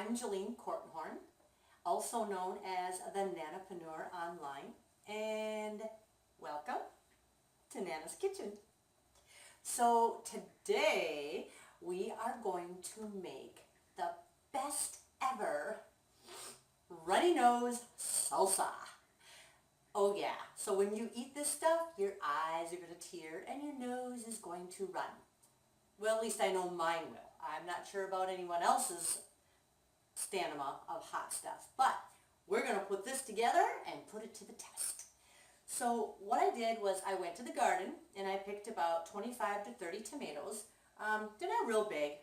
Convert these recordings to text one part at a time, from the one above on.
I'm Jeline Kortenhorn, also known as the Nanapreneur Online, and welcome to Nana's Kitchen. So today we are going to make the best ever runny nose salsa. Oh yeah, so when you eat this stuff, your eyes are going to tear and your nose is going to run. Well, at least I know mine will. I'm not sure about anyone else's stamina of hot stuff, but we're going to put this together and put it to the test. So what I did was I went to the garden and I picked about 25 to 30 tomatoes. They're not real big,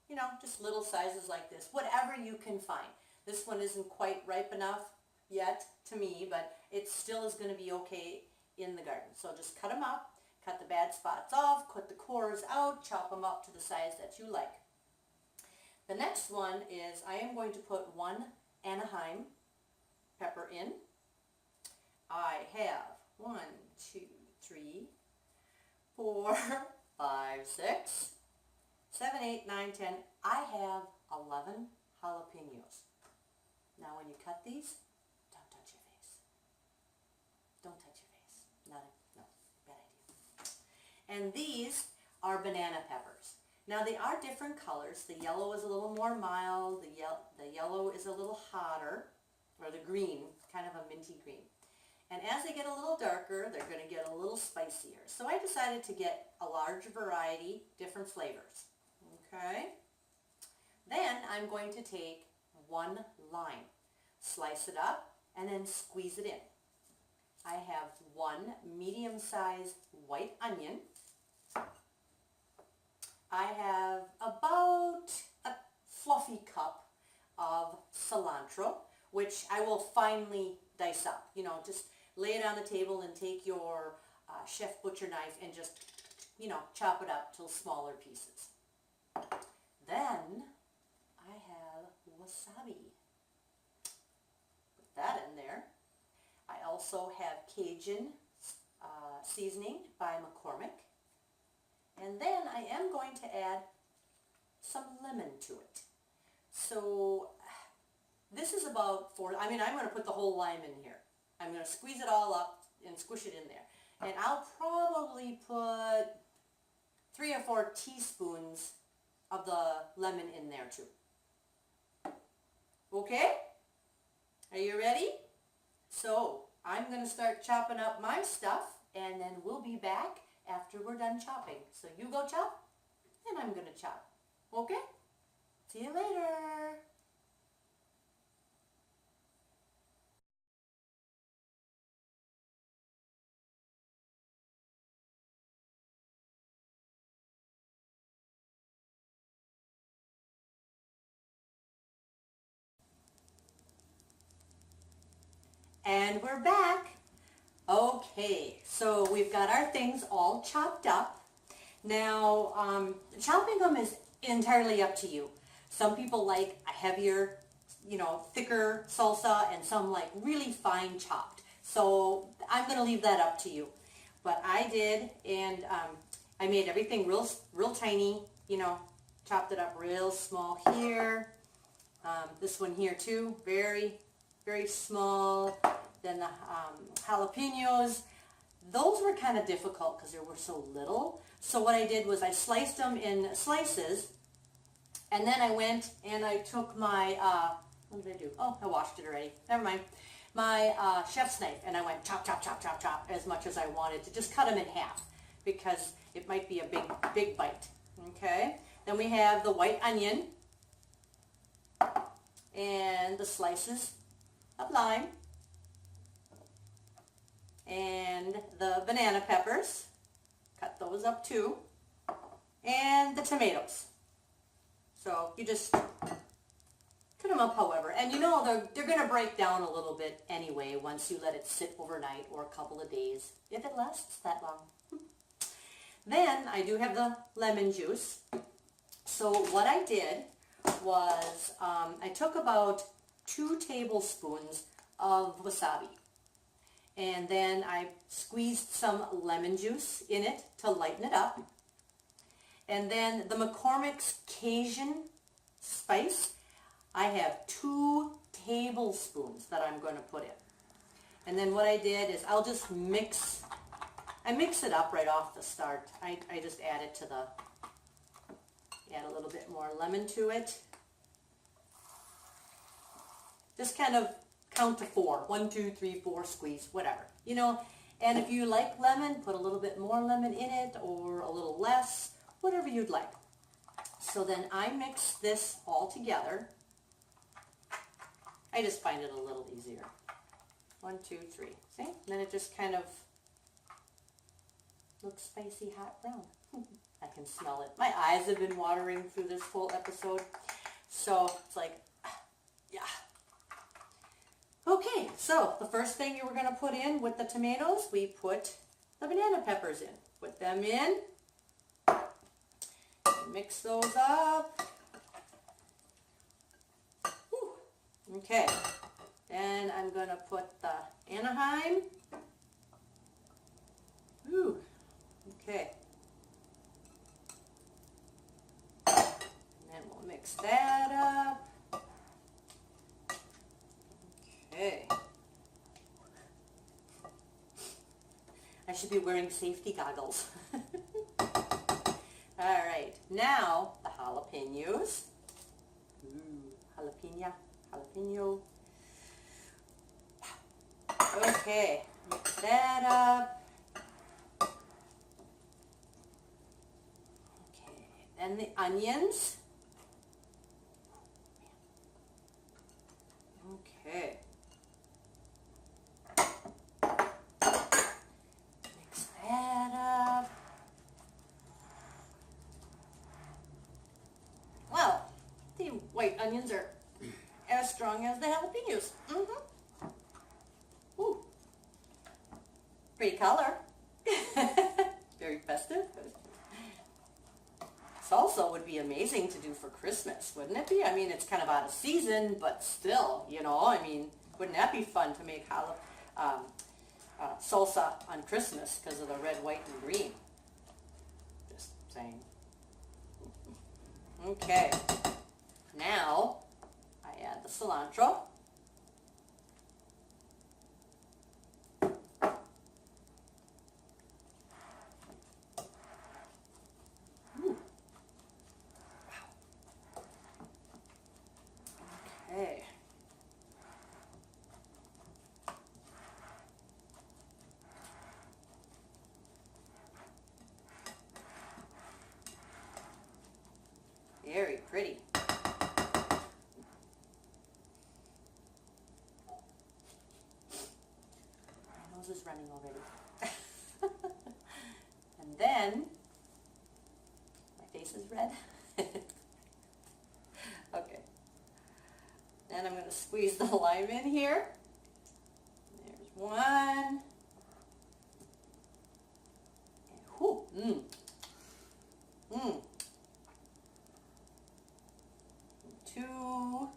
you know, just little sizes like this, whatever you can find. This one isn't quite ripe enough yet to me, but it still is going to be okay in the garden. So just cut them up, cut the bad spots off, cut the cores out, chop them up to the size that you like. The next one is I am going to put 1 Anaheim pepper in. I have 1, 2, 3, 4, 5, 6, 7, 8, 9, 10. I have 11 jalapeños. Now when you cut these, don't touch your face. Don't touch your face. No, bad idea. And these are banana peppers. Now they are different colors. The yellow is a little more mild, the yellow is a little hotter, or the green, kind of a minty green. And as they get a little darker, they're going to get a little spicier. So I decided to get a large variety, different flavors. Okay? Then I'm going to take 1 lime, slice it up, and then squeeze it in. I have 1 medium-sized white onion. I have about a fluffy cup of cilantro, which I will finely dice up. You know, just lay it on the table and take your chef butcher knife and just, you know, chop it up to smaller pieces. Then I have wasabi. Put that in there. I also have Cajun seasoning by McCormick. And then I am going to add some lemon to it. So this is about I'm going to put the whole lime in here. I'm going to squeeze it all up and squish it in there. And I'll probably put 3 or 4 teaspoons of the lemon in there too. Okay? Are you ready? So I'm going to start chopping up my stuff and then we'll be back after we're done chopping. So you go chop and I'm going to chop. Okay? See you later. And we're back. Okay, so we've got our things all chopped up. Now, chopping them is entirely up to you. Some people like a heavier, you know, thicker salsa, and some like really fine chopped. So I'm going to leave that up to you. But I did, and I made everything real tiny, you know, chopped it up real small here. This one here too, very small. Then the jalapeños, those were kind of difficult because there were so little. So what I did was I sliced them in slices, and then I went and I took my, what did I do? Oh, I washed it already. Never mind. My chef's knife, and I went chop, chop, chop, chop, chop as much as I wanted to just cut them in half because it might be a big bite. Okay? Then we have the white onion and the slices of lime. And the banana peppers, cut those up too, and the tomatoes. So you just cut them up however, and you know they're going to break down a little bit anyway once you let it sit overnight or a couple of days, if it lasts that long. Then I do have the lemon juice. So what I did was I took about 2 tablespoons of wasabi. And then I squeezed some lemon juice in it to lighten it up. And then the McCormick's Cajun spice, I have 2 tablespoons that I'm going to put in. And then what I did is I'll just mix it up right off the start. I just add it to add a little bit more lemon to it. Just kind of count to 4. 1, 2, 3, 4, squeeze, whatever. You know, and if you like lemon, put a little bit more lemon in it or a little less, whatever you'd like. So then I mix this all together. I just find it a little easier. 1, 2, 3. See? And then it just kind of looks spicy, hot brown. I can smell it. My eyes have been watering through this whole episode. So it's like, yeah. Okay, so the first thing you were going to put in with the tomatoes, we put the banana peppers in. Put them in. Mix those up. Whew. Okay. Then I'm going to put the Anaheim. Ooh. Okay. And then we'll mix that up. Okay. I should be wearing safety goggles. All right. Now the jalapenos. Ooh, jalapeno. Okay, mix that up. Okay, then the onions. Okay. Mix that up. Well, the white onions are as strong as the jalapenos. Ooh. Pretty color. Very festive. Salsa would be amazing to do for Christmas, wouldn't it be? I mean, it's kind of out of season, but still, you know, I mean, wouldn't that be fun to make salsa on Christmas because of the red, white, and green? Just saying. Okay. Now, I add the cilantro. Okay. Very pretty. My nose is running already. And then, my face is red. Okay. Then I'm going to squeeze the lime in here. There's one. And whoo, two.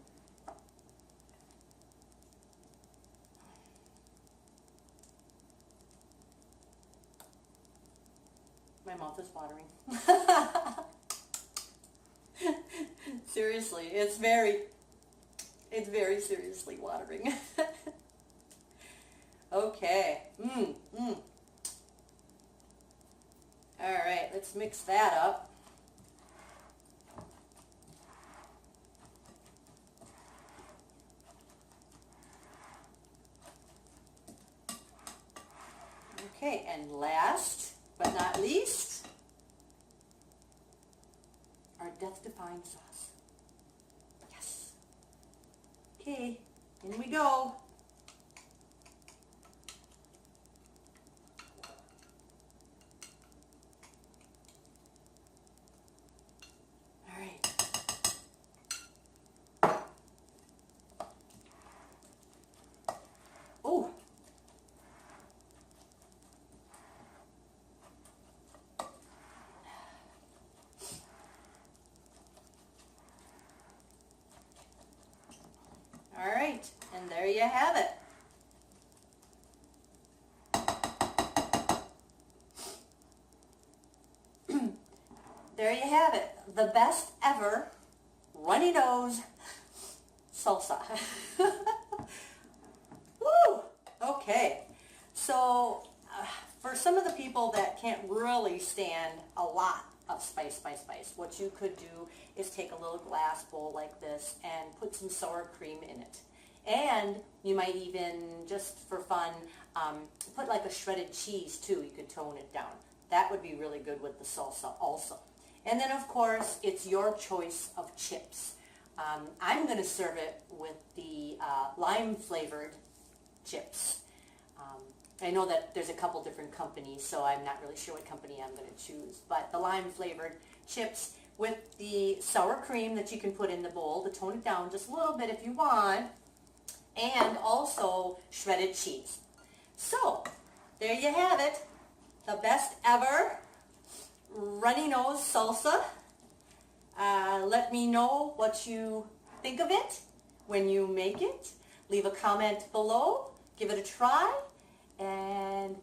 My mouth is watering. Seriously, it's very seriously watering. Okay. All right, let's mix that up. Okay, and last but not least, our death-defying sauce. Yes. Okay, in we go. All right. Oh. All right, and there you have it. There you have it. The best ever runny nose salsa. Woo! Okay, so for some of the people that can't really stand a lot of spice, what you could do is take a little glass bowl like this and put some sour cream in it. And you might even, just for fun, put like a shredded cheese too. You could tone it down. That would be really good with the salsa also. And then of course, it's your choice of chips. I'm going to serve it with the lime flavored chips. I know that there's a couple different companies, so I'm not really sure what company I'm going to choose. But the lime flavored chips with the sour cream that you can put in the bowl to tone it down just a little bit if you want. And also shredded cheese. So, there you have it. The best ever runny nose salsa. Let me know what you think of it when you make it. Leave a comment below. Give it a try. And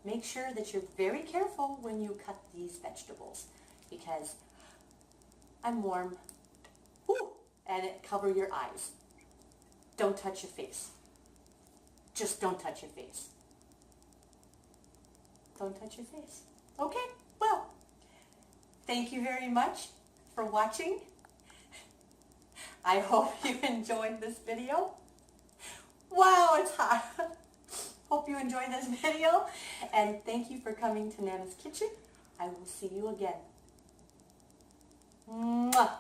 make sure that you're very careful when you cut these vegetables, because I'm warm. Ooh, and cover your eyes. Don't touch your face. Just don't touch your face. Don't touch your face. Okay, well, thank you very much for watching. I hope you enjoyed this video. Wow, it's hot. Hope you enjoyed this video, and thank you for coming to Nana's Kitchen. I will see you again. Mwah.